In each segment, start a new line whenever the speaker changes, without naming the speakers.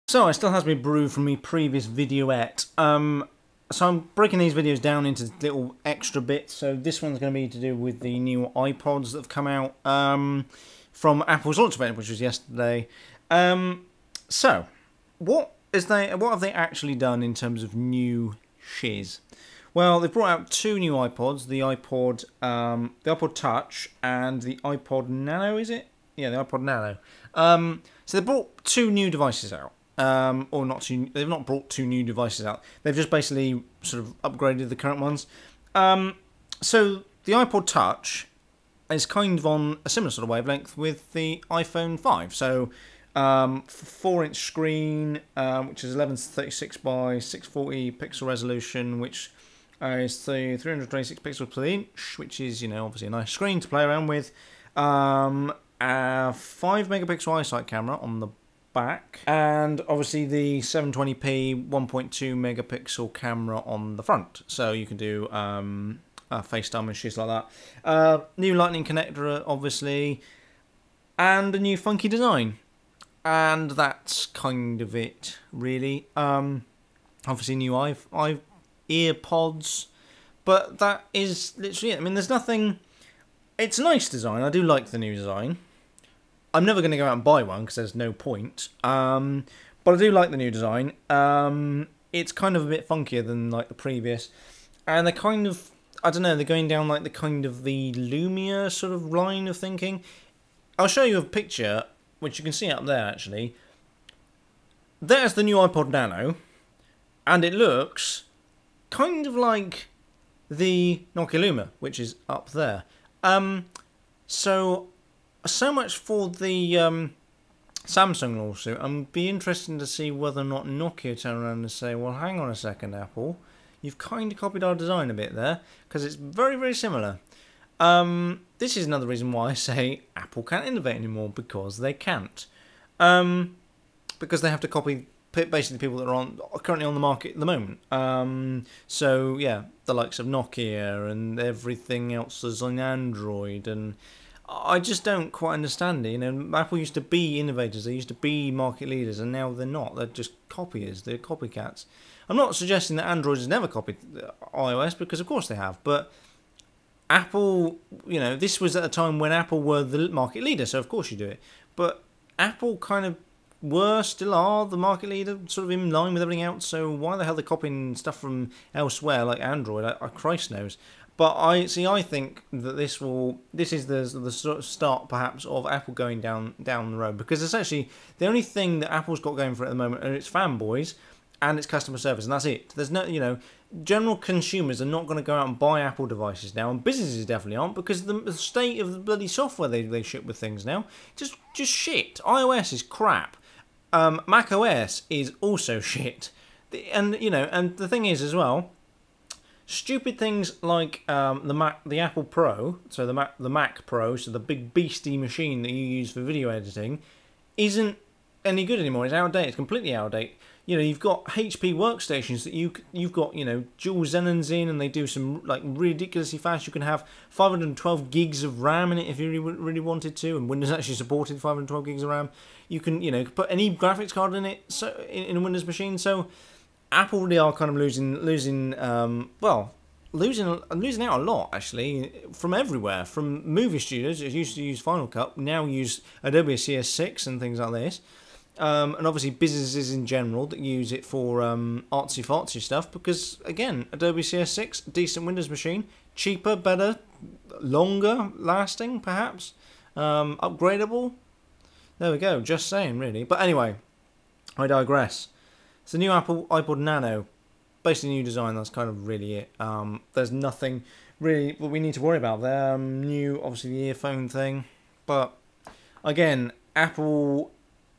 So, it still has been brewed from my previous videoette. So I'm breaking these videos down into little extra bits. So this one's going to be to do with the new iPods that have come out from Apple's launch event, which was yesterday. So, what have they actually done in terms of new shiz? Well, they've brought out two new iPods: the iPod Touch and the iPod Nano. Is it? Yeah, the iPod Nano. So they brought two new devices out. Or not two. They've not brought two new devices out. They've just basically sort of upgraded the current ones. So the iPod Touch is kind of on a similar sort of wavelength with the iPhone 5. So 4-inch screen, which is 1136 by 640 pixel resolution, which is the 326 pixels per inch, which is, you know, obviously a nice screen to play around with. A 5 megapixel eyesight camera on the back, and obviously the 720p 1.2 megapixel camera on the front, so you can do FaceTime and shit like that. New lightning connector, obviously, and a new funky design, and that's kind of it, really. Obviously new earpods, but that is literally it. I mean, there's nothing. It's a nice design. I do like the new design. I'm never going to go out and buy one because there's no point. But I do like the new design. It's kind of a bit funkier than like the previous, and they're kind of, I don't know, they're going down like the kind of the Lumia sort of line of thinking. I'll show you a picture which you can see up there actually. There's the new iPod Nano, and it looks kind of like the Nokia Luma, which is up there. So much for the Samsung lawsuit. I'm be interested to see whether or not Nokia turn around and say, well, hang on a second, Apple, you've kind of copied our design a bit there, because it's very, very similar. This is another reason why I say Apple can't innovate anymore, because they can't. Because they have to copy basically people that are currently on the market at the moment. So, yeah, the likes of Nokia and everything else is on Android, and I just don't quite understand it. You know, Apple used to be innovators, they used to be market leaders, and now they're not. They're just copiers, they're copycats. I'm not suggesting that Android has never copied iOS, because of course they have, but Apple, you know, this was at a time when Apple were the market leader, so of course you do it. But Apple kind of still are the market leader, sort of in line with everything else, so why the hell they're copying stuff from elsewhere, like Android, Christ knows. But I think that this is the sort of start, perhaps, of Apple going down the road, because essentially the only thing that Apple's got going for it at the moment are its fanboys and its customer service, and that's it. There's no, you know, general consumers are not going to go out and buy Apple devices now, and businesses definitely aren't, because the state of the bloody software they ship with things now, just shit. iOS is crap. Mac OS is also shit, and you know, and the thing is as well. Stupid things like the Apple Pro, so the Mac Pro, so the big beastie machine that you use for video editing, isn't any good anymore. It's out of date. It's completely out of date. You know, you've got HP workstations that you've got, you know, dual Xenons in, and they do some like ridiculously fast. You can have 512 gigs of RAM in it if you really wanted to, and Windows actually supported 512 gigs of RAM. You can, you know, put any graphics card in it, so in a Windows machine. So Apple really are kind of losing out a lot, actually, from everywhere. From movie studios that used to use Final Cut, now use Adobe CS6 and things like this. And obviously businesses in general that use it for artsy-fartsy stuff, because, again, Adobe CS6, decent Windows machine, cheaper, better, longer lasting, perhaps, upgradable. There we go, just saying, really. But anyway, I digress. It's the new Apple iPod Nano, basically new design. That's kind of really it. There's nothing really what we need to worry about there. New, obviously, the earphone thing, but again, Apple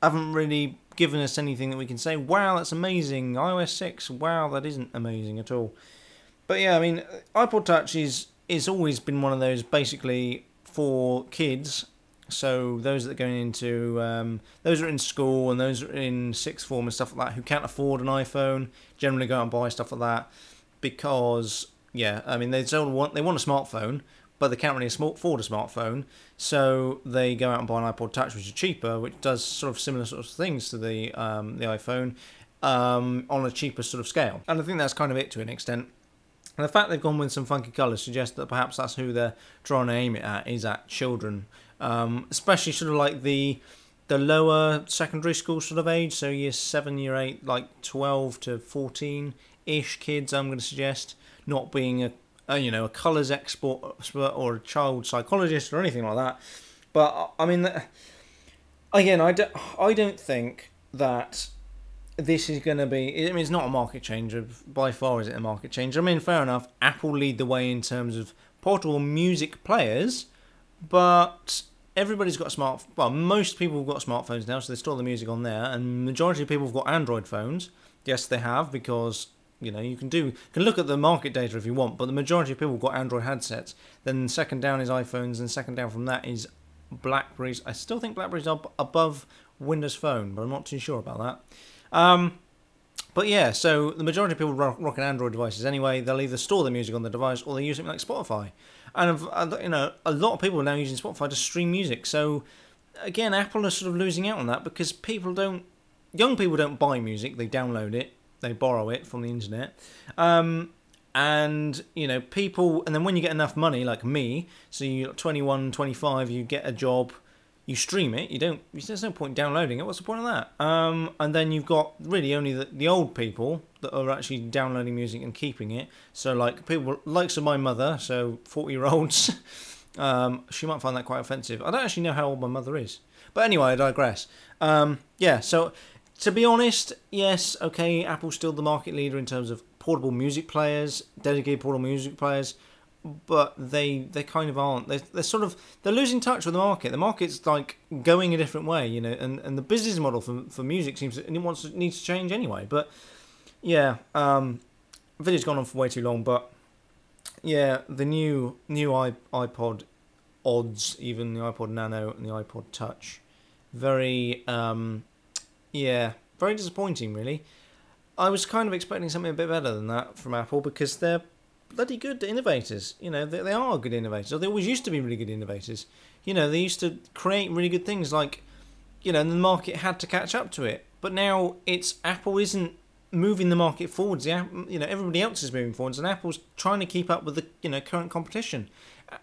haven't really given us anything that we can say, wow, that's amazing. iOS 6, wow, that isn't amazing at all. But yeah, I mean, iPod Touch is always been one of those basically for kids. So those that are going into, those are in school and those are in sixth form and stuff like that who can't afford an iPhone, generally go out and buy stuff like that because, yeah, I mean, they want a smartphone, but they can't really afford a smartphone, so they go out and buy an iPod Touch, which is cheaper, which does sort of similar sorts of things to the iPhone on a cheaper sort of scale. And I think that's kind of it to an extent. And the fact they've gone with some funky colours suggests that perhaps that's who they're trying to aim it at, is at children, especially sort of like the lower secondary school sort of age, so year 7, year 8, like 12 to 14-ish kids, I'm going to suggest, not being a colours expert or a child psychologist or anything like that. But I mean, again, I don't think that this is going to be... I mean, it's not a market changer. By far, is it a market changer? I mean, fair enough. Apple lead the way in terms of portable music players, but everybody's got a smartphone. Well, most people have got smartphones now, so they store the music on there, and the majority of people have got Android phones. Yes, they have, because you can look at the market data if you want, but the majority of people have got Android headsets. Then second down is iPhones, and second down from that is Blackberries. I still think Blackberries are above Windows Phone, but I'm not too sure about that. But yeah, so the majority of people rocking Android devices anyway. They'll either store the music on the device or they use something like Spotify. And a lot of people are now using Spotify to stream music. So again, Apple are sort of losing out on that because young people don't buy music. They download it, they borrow it from the internet. And people, and then when you get enough money, like me, so you're 21, 25, you get a job. You stream it. There's no point downloading it. What's the point of that? And then you've got really only the old people that are actually downloading music and keeping it. So like people likes of my mother, so 40-year-olds. She might find that quite offensive. I don't actually know how old my mother is, but anyway, I digress. Yeah. So to be honest, yes, okay, Apple's still the market leader in terms of portable music players, dedicated portable music players. But they kind of aren't. They're losing touch with the market. The market's like going a different way, and the business model for music needs to change anyway. But yeah, video's gone on for way too long. But yeah, the new iPod odds, even the iPod Nano and the iPod Touch, very very disappointing really. I was kind of expecting something a bit better than that from Apple because they're bloody good innovators. They are good innovators. Or they always used to be really good innovators. They used to create really good things like, and the market had to catch up to it. But now Apple isn't moving the market forwards. Everybody else is moving forwards, and Apple's trying to keep up with the current competition.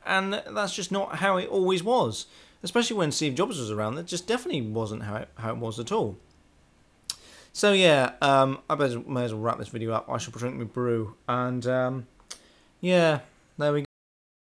And that's just not how it always was. Especially when Steve Jobs was around, that just definitely wasn't how it was at all. So yeah, I may as well wrap this video up. I shall drink my brew, and yeah, there we go.